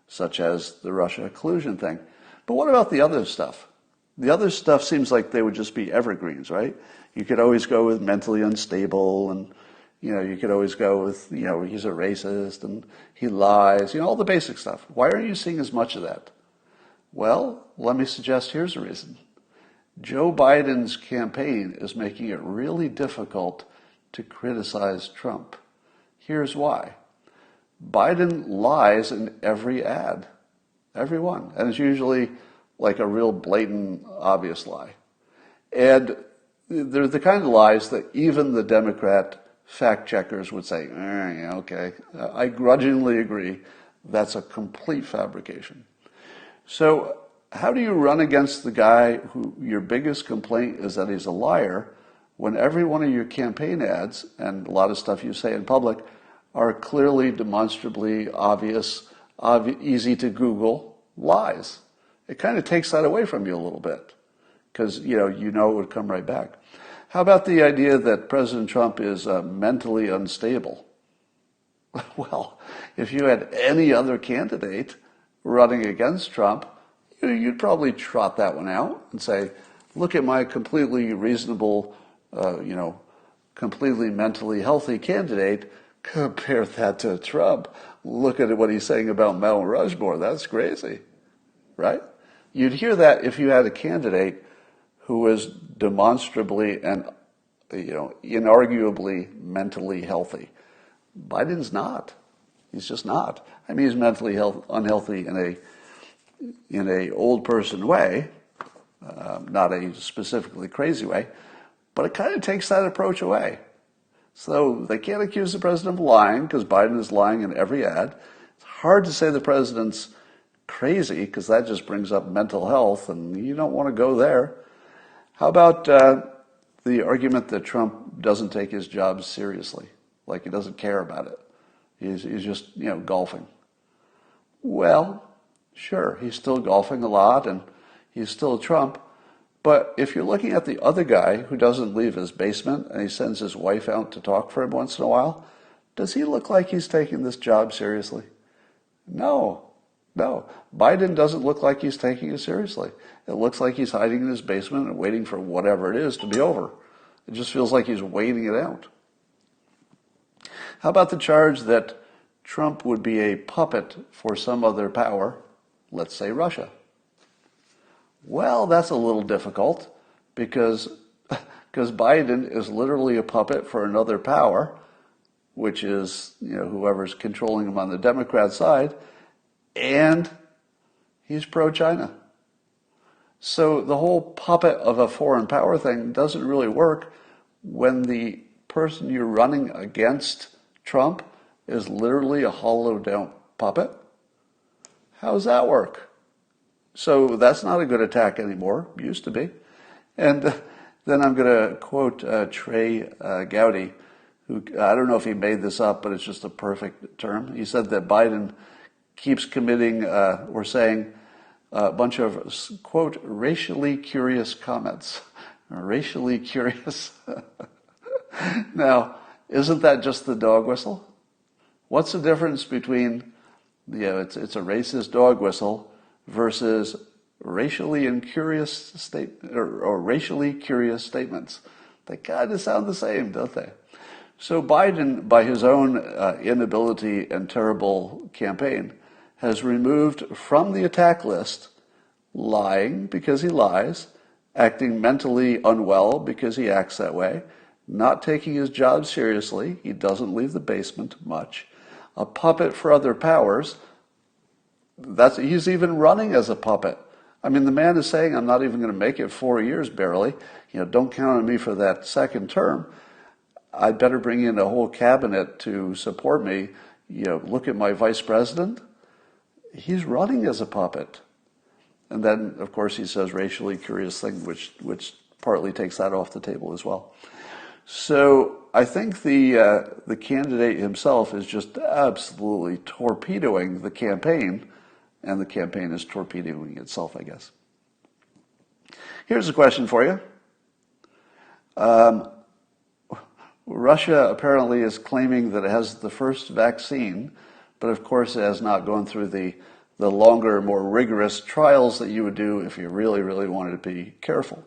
such as the Russia collusion thing. But what about the other stuff? The other stuff seems like they would just be evergreens, right? You could always go with mentally unstable, and you could always go with, he's a racist and he lies, all the basic stuff. Why aren't you seeing as much of that? Well, let me suggest here's a reason. Joe Biden's campaign is making it really difficult to criticize Trump. Here's why. Biden lies in every ad. Every one. And it's usually like a real blatant, obvious lie. And they're the kind of lies that even the Democrat fact checkers would say, yeah, okay, I grudgingly agree. That's a complete fabrication. So how do you run against the guy who your biggest complaint is that he's a liar when every one of your campaign ads and a lot of stuff you say in public are clearly, demonstrably obvious, easy to Google lies? It kind of takes that away from you a little bit because, it would come right back. How about the idea that President Trump is mentally unstable? Well, if you had any other candidate running against Trump, you'd probably trot that one out and say, look at my completely reasonable, completely mentally healthy candidate. Compare that to Trump. Look at what he's saying about Mount Rushmore. That's crazy, right? You'd hear that if you had a candidate who was demonstrably and, inarguably mentally healthy. Biden's not. He's just not. I mean, he's mentally unhealthy in a old person way, not a specifically crazy way, but it kind of takes that approach away. So they can't accuse the president of lying because Biden is lying in every ad. It's hard to say the president's crazy because that just brings up mental health and you don't want to go there. How about the argument that Trump doesn't take his job seriously, like he doesn't care about it? He's just, golfing. Well, sure, he's still golfing a lot and he's still Trump. But if you're looking at the other guy who doesn't leave his basement and he sends his wife out to talk for him once in a while, does he look like he's taking this job seriously? No. Biden doesn't look like he's taking it seriously. It looks like he's hiding in his basement and waiting for whatever it is to be over. It just feels like he's waiting it out. How about the charge that Trump would be a puppet for some other power, let's say Russia? Well, that's a little difficult because Biden is literally a puppet for another power, which is, whoever's controlling him on the Democrat side, and he's pro-China. So the whole puppet of a foreign power thing doesn't really work when the person you're running against, Trump, is literally a hollowed out puppet? How does that work? So that's not a good attack anymore. Used to be. And then I'm going to quote Trey Gowdy, who, I don't know if he made this up, but it's just a perfect term. He said that Biden keeps committing or saying a bunch of, quote, racially curious comments. Racially curious. Now, isn't that just the dog whistle? What's the difference between, it's a racist dog whistle versus racially incurious or racially curious statements? They kind of sound the same, don't they? So Biden, by his own inability and terrible campaign, has removed from the attack list lying because he lies, acting mentally unwell because he acts that way, not taking his job seriously, he doesn't leave the basement much, a puppet for other powers. He's even running as a puppet. I mean, the man is saying, I'm not even going to make it 4 years barely. Don't count on me for that second term. I'd better bring in a whole cabinet to support me. Look at my vice president. He's running as a puppet. And then, of course, he says racially curious thing, which partly takes that off the table as well. So I think the candidate himself is just absolutely torpedoing the campaign, and the campaign is torpedoing itself, I guess. Here's a question for you. Russia apparently is claiming that it has the first vaccine, but of course it has not gone through the longer, more rigorous trials that you would do if you really, really wanted to be careful.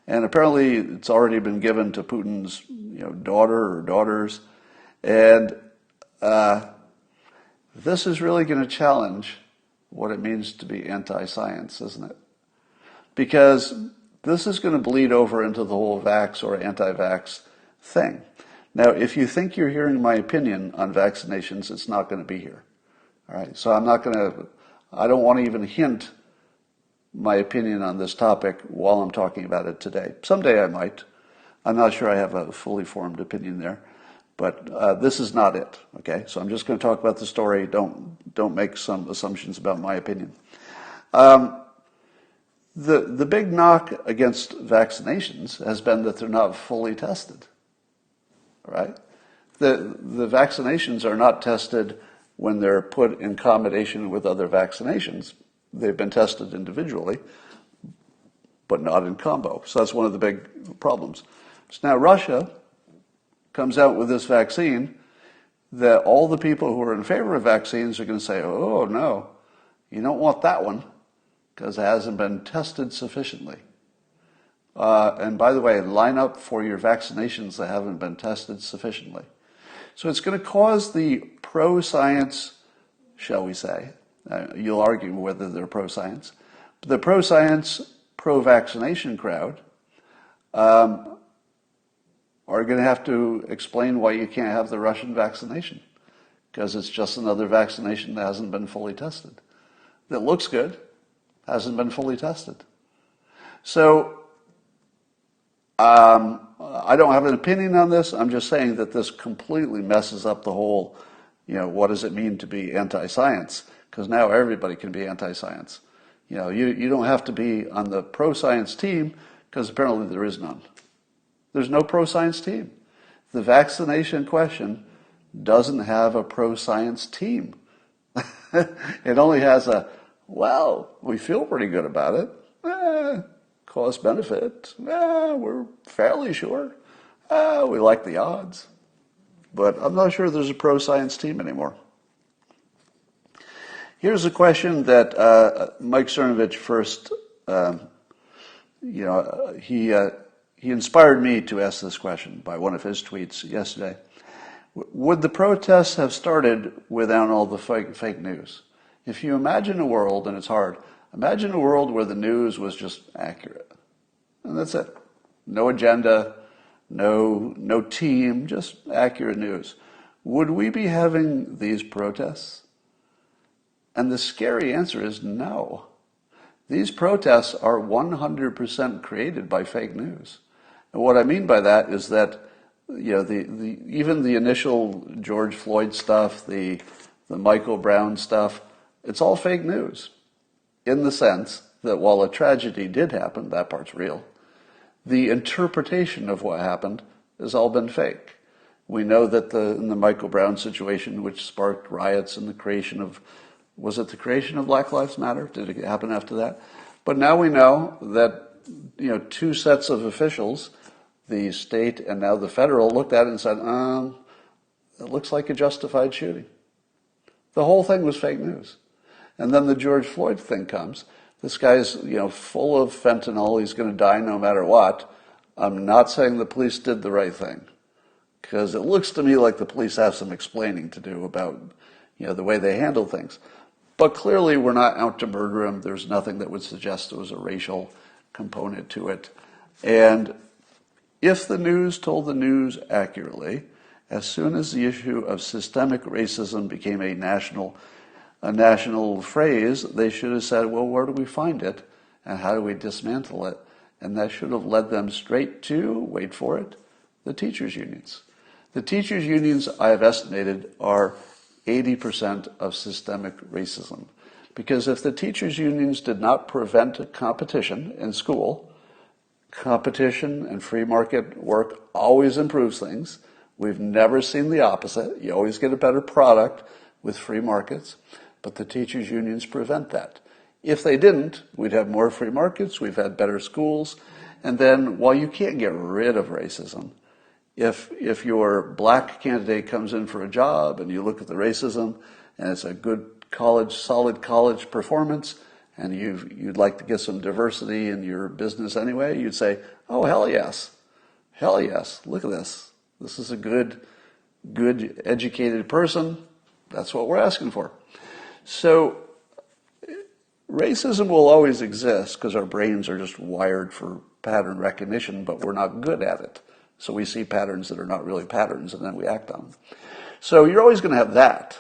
And apparently it's already been given to Putin's daughter or daughters. And this is really going to challenge what it means to be anti-science, isn't it? Because this is going to bleed over into the whole vax or anti-vax thing. Now, if you think you're hearing my opinion on vaccinations, it's not going to be here. All right, so I don't want to even hint my opinion on this topic while I'm talking about it today. Someday I might. I'm not sure I have a fully formed opinion there, but this is not it. Okay, so I'm just going to talk about the story. Don't make some assumptions about my opinion. The big knock against vaccinations has been that they're not fully tested. Right? The vaccinations are not tested when they're put in combination with other vaccinations. They've been tested individually, but not in combo. So that's one of the big problems. So now Russia comes out with this vaccine that all the people who are in favor of vaccines are going to say, oh, no, you don't want that one because it hasn't been tested sufficiently. And by the way, line up for your vaccinations that haven't been tested sufficiently. So it's going to cause the pro-science, shall we say, you'll argue whether they're pro-science, but the pro-science, pro-vaccination crowd are going to have to explain why you can't have the Russian vaccination, because it's just another vaccination that hasn't been fully tested. That looks good, hasn't been fully tested. So I don't have an opinion on this. I'm just saying that this completely messes up the whole, what does it mean to be anti-science? Because now everybody can be anti-science. You don't have to be on the pro-science team because apparently there is none. There's no pro-science team. The vaccination question doesn't have a pro-science team. It only has we feel pretty good about it. Cost benefit, we're fairly sure. We like the odds. But I'm not sure there's a pro-science team anymore. Here's a question that Mike Cernovich first, he inspired me to ask this question by one of his tweets yesterday. Would the protests have started without all the fake news? If you imagine a world, and it's hard, imagine a world where the news was just accurate. And that's it. No agenda, no team, just accurate news. Would we be having these protests? And the scary answer is no. These protests are 100% created by fake news. And what I mean by that is that, even the initial George Floyd stuff, the Michael Brown stuff, it's all fake news, in the sense that while a tragedy did happen, that part's real, the interpretation of what happened has all been fake. We know that in the Michael Brown situation, which sparked riots and the creation of, was it the creation of Black Lives Matter? Did it happen after that? But now we know that, two sets of officials, the state and now the federal, looked at it and said, it looks like a justified shooting. The whole thing was fake news. And then the George Floyd thing comes. This guy's, full of fentanyl. He's going to die no matter what. I'm not saying the police did the right thing, because it looks to me like the police have some explaining to do about, the way they handle things. But clearly we're not out to murder him. There's nothing that would suggest there was a racial component to it. And if the news told the news accurately, as soon as the issue of systemic racism became a national phrase, they should have said, well, where do we find it and how do we dismantle it? And that should have led them straight to, wait for it, the teachers' unions. The teachers' unions, I have estimated, are 80% of systemic racism. Because if the teachers' unions did not prevent competition in school, competition and free market work always improves things. We've never seen the opposite. You always get a better product with free markets, but the teachers' unions prevent that. If they didn't, we'd have more free markets, we've had better schools, and then while you can't get rid of racism, if your black candidate comes in for a job and you look at the racism and it's a good college, solid college performance, and you'd like to get some diversity in your business anyway, you'd say, oh, hell yes, look at this. This is a good educated person. That's what we're asking for. So racism will always exist because our brains are just wired for pattern recognition, but we're not good at it. So we see patterns that are not really patterns, and then we act on them. So you're always going to have that,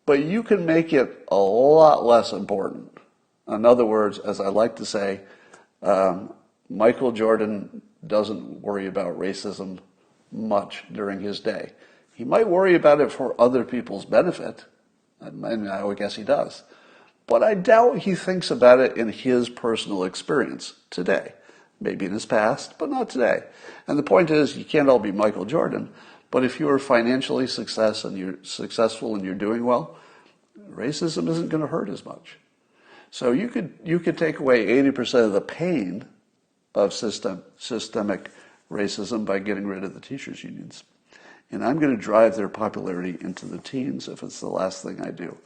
but you can make it a lot less important. In other words, as I like to say, Michael Jordan doesn't worry about racism much during his day. He might worry about it for other people's benefit, and I guess he does. But I doubt he thinks about it in his personal experience today. Maybe in his past, but not today. And the point is, you can't all be Michael Jordan, but if you're financially successful and you're doing well, racism isn't going to hurt as much. So you could take away 80% of the pain of systemic racism by getting rid of the teachers' unions. And I'm going to drive their popularity into the teens if it's the last thing I do.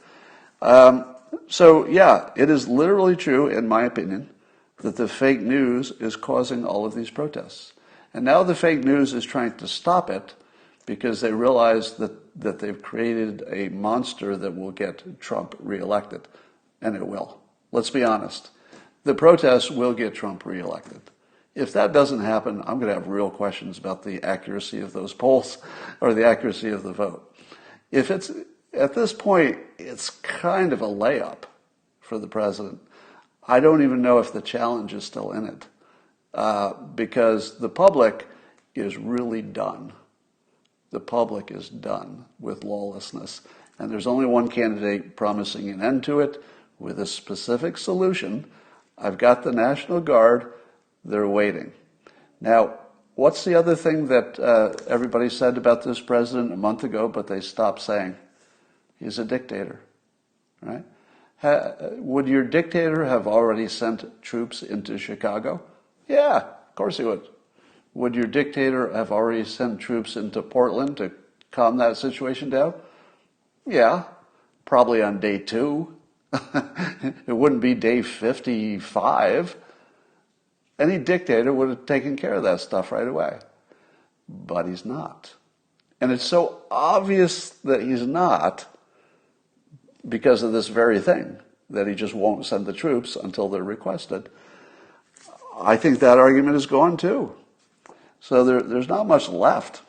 So yeah, it is literally true, in my opinion, that the fake news is causing all of these protests. And now the fake news is trying to stop it because they realize that they've created a monster that will get Trump reelected. And it will. Let's be honest. The protests will get Trump reelected. If that doesn't happen, I'm going to have real questions about the accuracy of those polls or the accuracy of the vote. If it's, at this point, it's kind of a layup for the president. I don't even know if the challenge is still in it because the public is really done. The public is done with lawlessness. And there's only one candidate promising an end to it with a specific solution. I've got the National Guard. They're waiting. Now, what's the other thing that everybody said about this president a month ago, but they stopped saying? He's a dictator, right? Would your dictator have already sent troops into Chicago? Yeah, of course he would. Would your dictator have already sent troops into Portland to calm that situation down? Yeah, probably on day 2. It wouldn't be day 55. Any dictator would have taken care of that stuff right away. But he's not. And it's so obvious that he's not because of this very thing, that he just won't send the troops until they're requested. I think that argument is gone too. So there's not much left.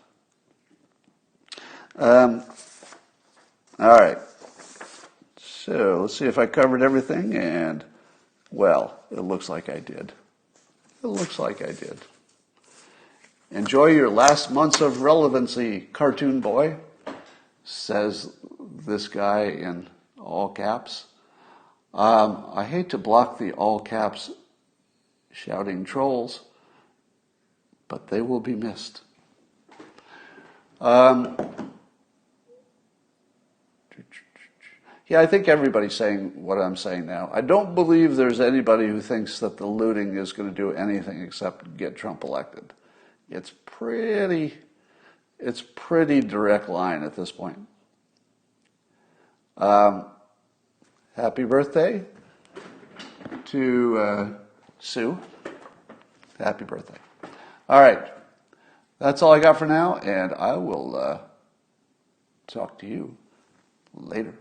All right. So let's see if I covered everything, and, well, it looks like I did. It looks like I did. Enjoy your last months of relevancy, cartoon boy, says this guy in all caps. I hate to block the all caps shouting trolls, but they will be missed. Yeah, I think everybody's saying what I'm saying now. I don't believe there's anybody who thinks that the looting is going to do anything except get Trump elected. It's pretty direct line at this point. Happy birthday to Sue. Happy birthday. All right. That's all I got for now, and I will talk to you later.